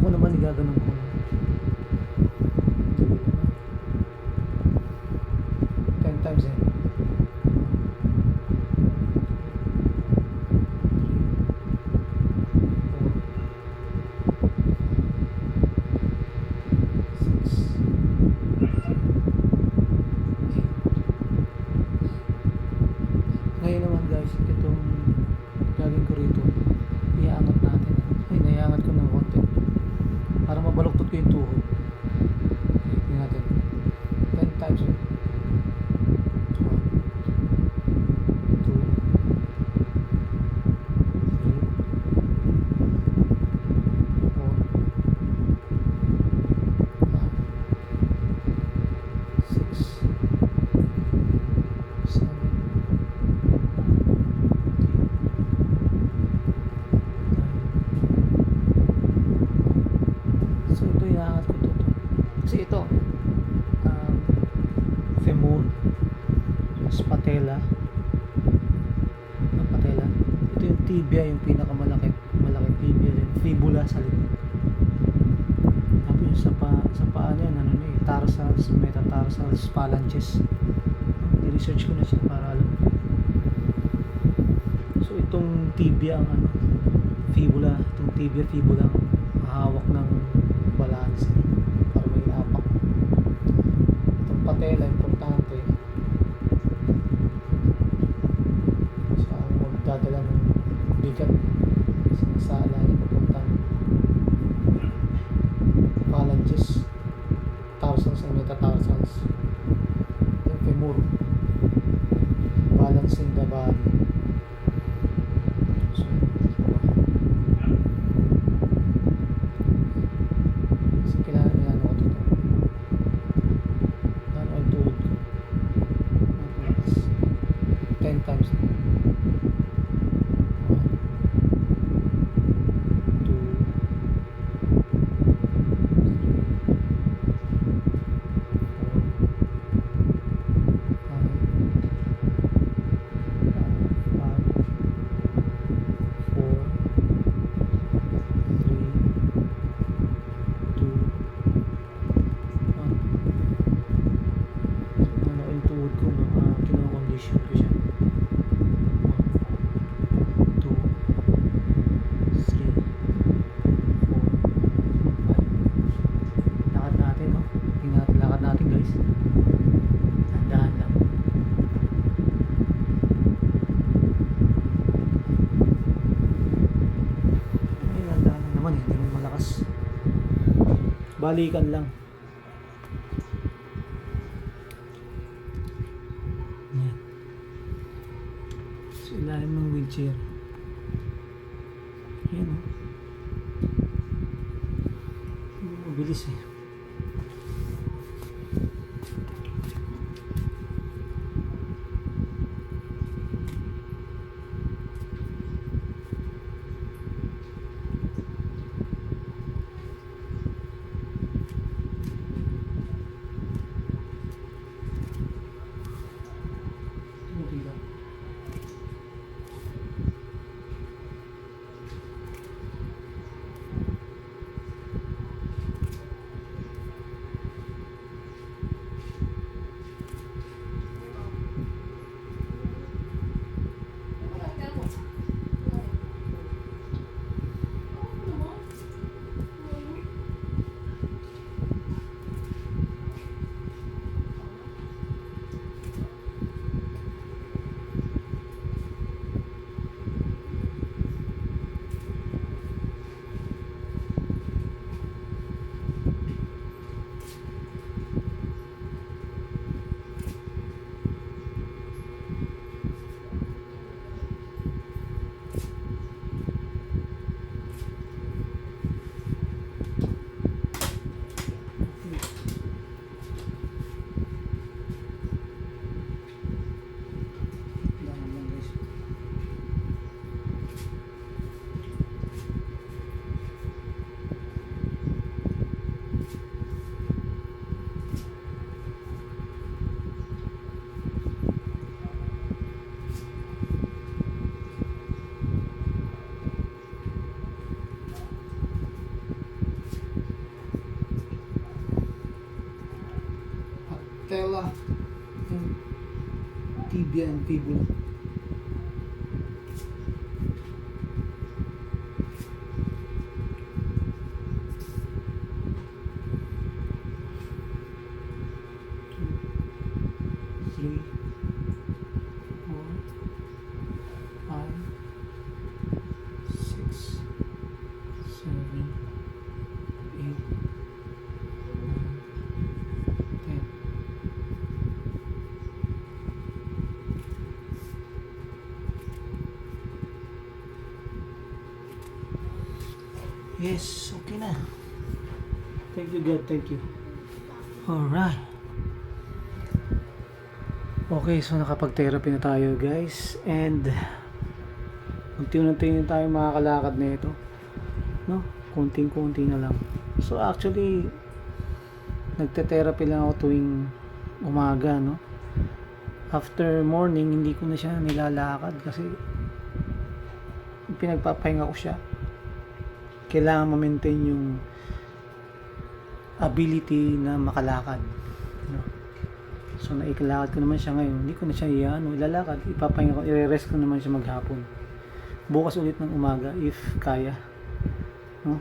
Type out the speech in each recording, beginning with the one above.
Ko naman igaganon ko. Ten times eh. Ngayon naman guys, itong gagawin ko rito, iaangat natin. Ay, naiangat ko ng konti para mabaluktot ko yung tuhod. Tingnan natin. 10 times eh. 1, 2, 3, 4, 5, 6, 7, 8, 9. So ito iaangat ko to. Kasi ito femur, patella, patella. Ito yung tibia, yung pinakamalaki tibia, fibula sa likod. Tapos yung sa paa niya, ano na tarsals, metatarsals, phalanges. I-research ko na siya para alam ko. So itong tibia ang fibula, itong tibia fibula ang mahawak ng balance para may hapak. Itong patella importante siya ang magdadala ng bigat sa alalim papuntang phalanges, tarsals and metatarsals. Yung femur, balancing the body. So kailangan ko ito. Ano ang tuhod ko? 10 times. 1, 2, balikan lang. Yan. So ilalim ng wheelchair. Yan, oh. Mabilis eh. Buti lang. Dahan lang, guys. Patella and tibia and fibula. Three, four, five, 6, 7, 8, 9, 10. Yes, okay na. Thank you God, thank you. Alright. Okay, so nakapag-therapy na tayo guys. And unti-unti na tayo makakalakad na ito. No? Kunting-kunti na lang. So actually, nagte-therapy lang ako tuwing umaga, no? After morning, hindi ko na siya nilalakad kasi pinagpapahinga ko siya. Kailangan ma-maintain yung ability na makalakad, no? So naikalakad ko naman siya ngayon, hindi ko na siya ilalakad, ipapahinga ko, i-rest ko naman siya maghapon, bukas ulit ng umaga if kaya, no?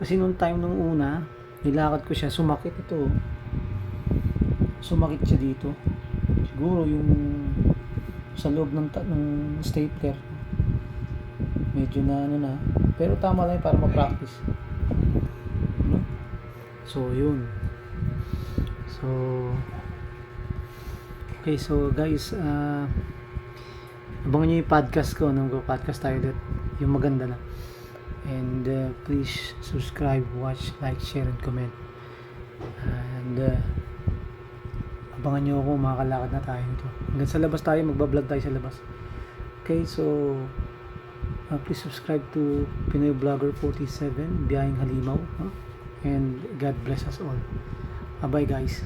Kasi nung time nung una nilakad ko siya, sumakit siya dito, siguro yung sa loob ng stapler medyo na pero tama lang para ma-practice, no? So yun, so okay, so guys, abangan nyo yung podcast ko, mag-podcast tayo ulit, yung maganda na. And please subscribe, watch, like, share, and comment. And abangan nyo ako, makakalakad na tayo ito. Hanggang sa labas tayo, magbablog tayo sa labas. Okay, so please subscribe to Pinoy Vlogger 47, Biyaheng Halimaw, and God bless us all. Bye guys.